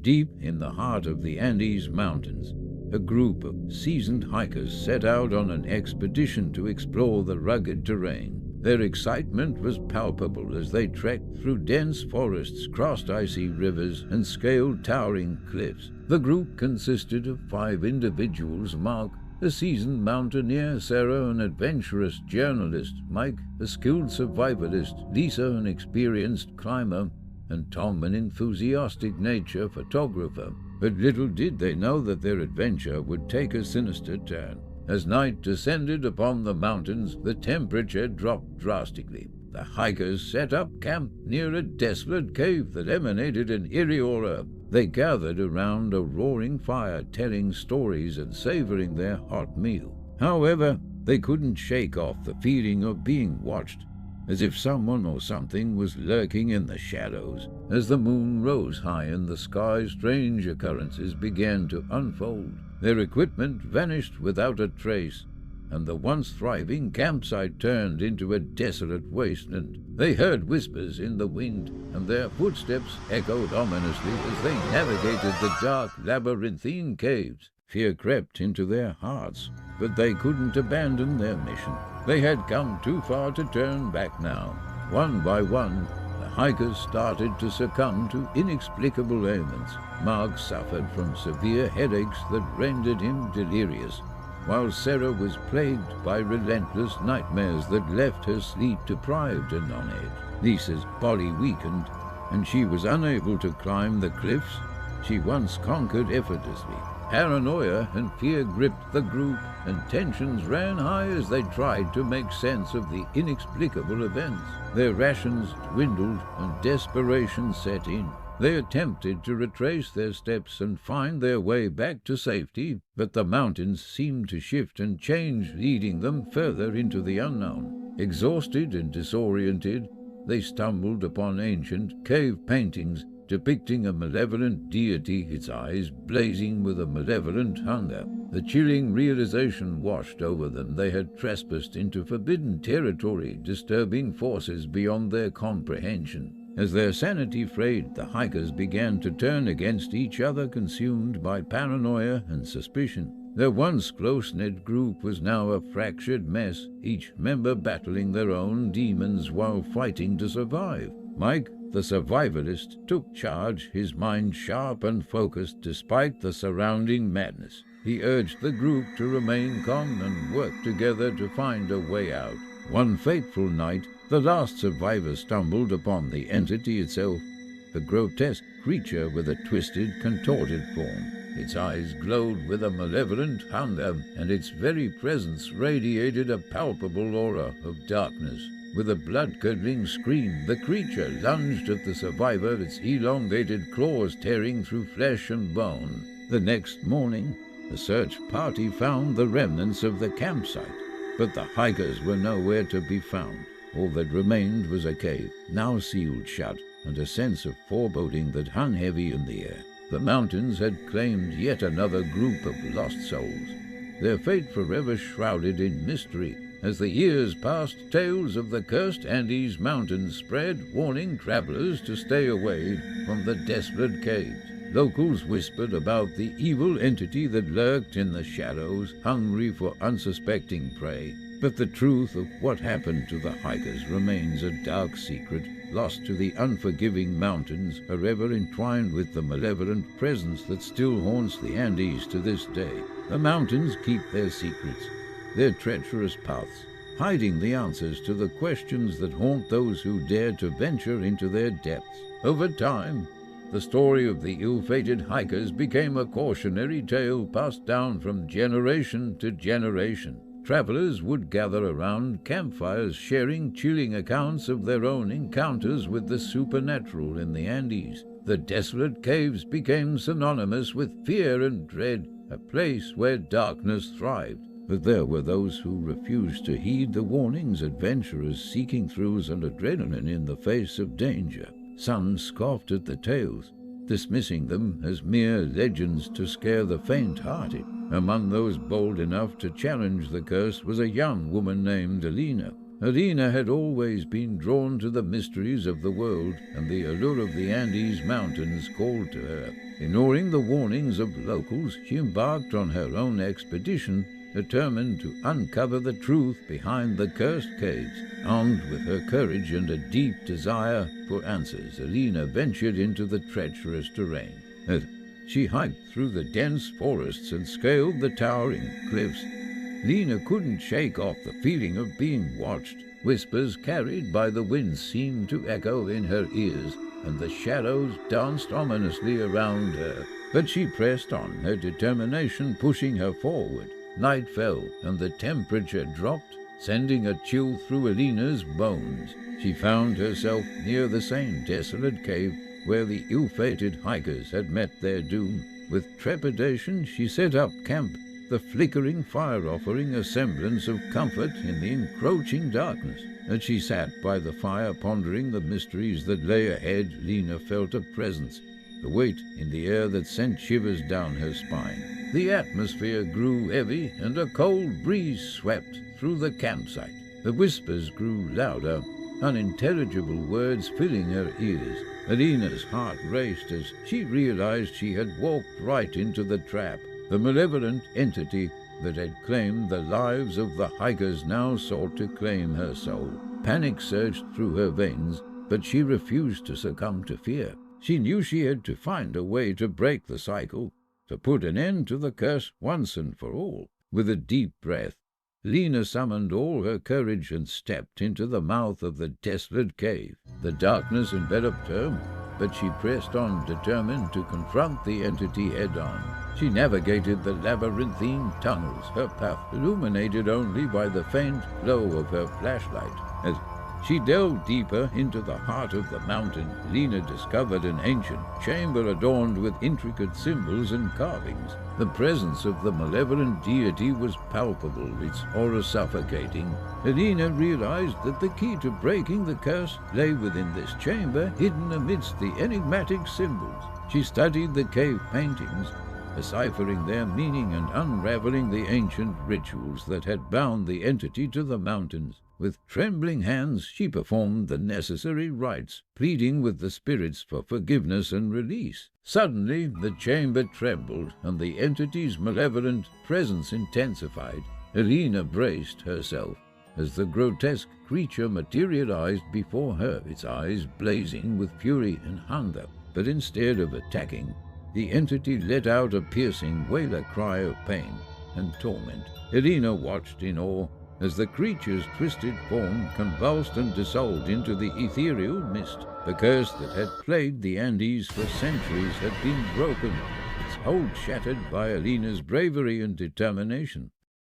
Deep in the heart of the Andes Mountains, a group of seasoned hikers set out on an expedition to explore the rugged terrain. Their excitement was palpable as they trekked through dense forests, crossed icy rivers, and scaled towering cliffs. The group consisted of 5 individuals: Mark, a seasoned mountaineer; Sarah, an adventurous journalist; Mike, a skilled survivalist; Lisa, an experienced climber; and Tom, an enthusiastic nature photographer. But little did they know that their adventure would take a sinister turn. As night descended upon the mountains, the temperature dropped drastically. The hikers set up camp near a desolate cave that emanated an eerie aura. They gathered around a roaring fire, telling stories and savoring their hot meal. However, they couldn't shake off the feeling of being watched, as if someone or something was lurking in the shadows. As the moon rose high in the sky, strange occurrences began to unfold. Their equipment vanished without a trace, and the once thriving campsite turned into a desolate wasteland. They heard whispers in the wind, and their footsteps echoed ominously as they navigated the dark, labyrinthine caves. Fear crept into their hearts, but they couldn't abandon their mission. They had come too far to turn back now. One by one, the hikers started to succumb to inexplicable ailments. Mark suffered from severe headaches that rendered him delirious, while Sarah was plagued by relentless nightmares that left her sleep-deprived and on edge. Lisa's body weakened, and she was unable to climb the cliffs she once conquered effortlessly. Paranoia and fear gripped the group, and tensions ran high as they tried to make sense of the inexplicable events. Their rations dwindled, and desperation set in. They attempted to retrace their steps and find their way back to safety, but the mountains seemed to shift and change, leading them further into the unknown. Exhausted and disoriented, they stumbled upon ancient cave paintings depicting a malevolent deity, its eyes blazing with a malevolent hunger. The chilling realization washed over them. They had trespassed into forbidden territory, disturbing forces beyond their comprehension. As their sanity frayed, the hikers began to turn against each other, consumed by paranoia and suspicion. Their once close-knit group was now a fractured mess, each member battling their own demons while fighting to survive. Mike, the survivalist, took charge, his mind sharp and focused despite the surrounding madness. He urged the group to remain calm and work together to find a way out. One fateful night, the last survivor stumbled upon the entity itself, a grotesque creature with a twisted, contorted form. Its eyes glowed with a malevolent hunger, and its very presence radiated a palpable aura of darkness. With a blood-curdling scream, the creature lunged at the survivor, its elongated claws tearing through flesh and bone. The next morning, the search party found the remnants of the campsite, but the hikers were nowhere to be found. All that remained was a cave, now sealed shut, and a sense of foreboding that hung heavy in the air. The mountains had claimed yet another group of lost souls, their fate forever shrouded in mystery. As the years passed, tales of the cursed Andes Mountains spread, warning travelers to stay away from the desolate caves. Locals whispered about the evil entity that lurked in the shadows, hungry for unsuspecting prey. But the truth of what happened to the hikers remains a dark secret, lost to the unforgiving mountains, forever entwined with the malevolent presence that still haunts the Andes to this day. The mountains keep their secrets, their treacherous paths, hiding the answers to the questions that haunt those who dare to venture into their depths. Over time, the story of the ill-fated hikers became a cautionary tale passed down from generation to generation. Travelers would gather around campfires, sharing chilling accounts of their own encounters with the supernatural in the Andes. The desolate caves became synonymous with fear and dread, a place where darkness thrived. But there were those who refused to heed the warnings, adventurers seeking thrills and adrenaline in the face of danger. Some scoffed at the tales, dismissing them as mere legends to scare the faint-hearted. Among those bold enough to challenge the curse was a young woman named Alina. Alina had always been drawn to the mysteries of the world, and the allure of the Andes Mountains called to her. Ignoring the warnings of locals, she embarked on her own expedition, determined to uncover the truth behind the cursed caves. Armed with her courage and a deep desire for answers, Alina ventured into the treacherous terrain. She hiked through the dense forests and scaled the towering cliffs. Lena couldn't shake off the feeling of being watched. Whispers carried by the wind seemed to echo in her ears, and the shadows danced ominously around her. But she pressed on, her determination pushing her forward. Night fell, and the temperature dropped, sending a chill through Alina's bones. She found herself near the same desolate cave where the ill-fated hikers had met their doom. With trepidation, she set up camp, the flickering fire offering a semblance of comfort in the encroaching darkness. As she sat by the fire pondering the mysteries that lay ahead, Lena felt a presence, a weight in the air that sent shivers down her spine. The atmosphere grew heavy, and a cold breeze swept through the campsite. The whispers grew louder, unintelligible words filling her ears. Alina's heart raced as she realized she had walked right into the trap. The malevolent entity that had claimed the lives of the hikers now sought to claim her soul. Panic surged through her veins, but she refused to succumb to fear. She knew she had to find a way to break the cycle, to put an end to the curse once and for all. With a deep breath, Lena summoned all her courage and stepped into the mouth of the desolate cave. The darkness enveloped her, but she pressed on, determined to confront the entity head-on. She navigated the labyrinthine tunnels, her path illuminated only by the faint glow of her flashlight. As she delved deeper into the heart of the mountain, Lena discovered an ancient chamber adorned with intricate symbols and carvings. The presence of the malevolent deity was palpable, its aura suffocating. Lena realized that the key to breaking the curse lay within this chamber, hidden amidst the enigmatic symbols. She studied the cave paintings, deciphering their meaning and unraveling the ancient rituals that had bound the entity to the mountains. With trembling hands, she performed the necessary rites, pleading with the spirits for forgiveness and release. Suddenly, the chamber trembled, and the entity's malevolent presence intensified. Alina braced herself as the grotesque creature materialized before her, its eyes blazing with fury and hunger. But instead of attacking, the entity let out a piercing wailer cry of pain and torment. Alina watched in awe as the creature's twisted form convulsed and dissolved into the ethereal mist. The curse that had plagued the Andes for centuries had been broken, its hold shattered by Alina's bravery and determination.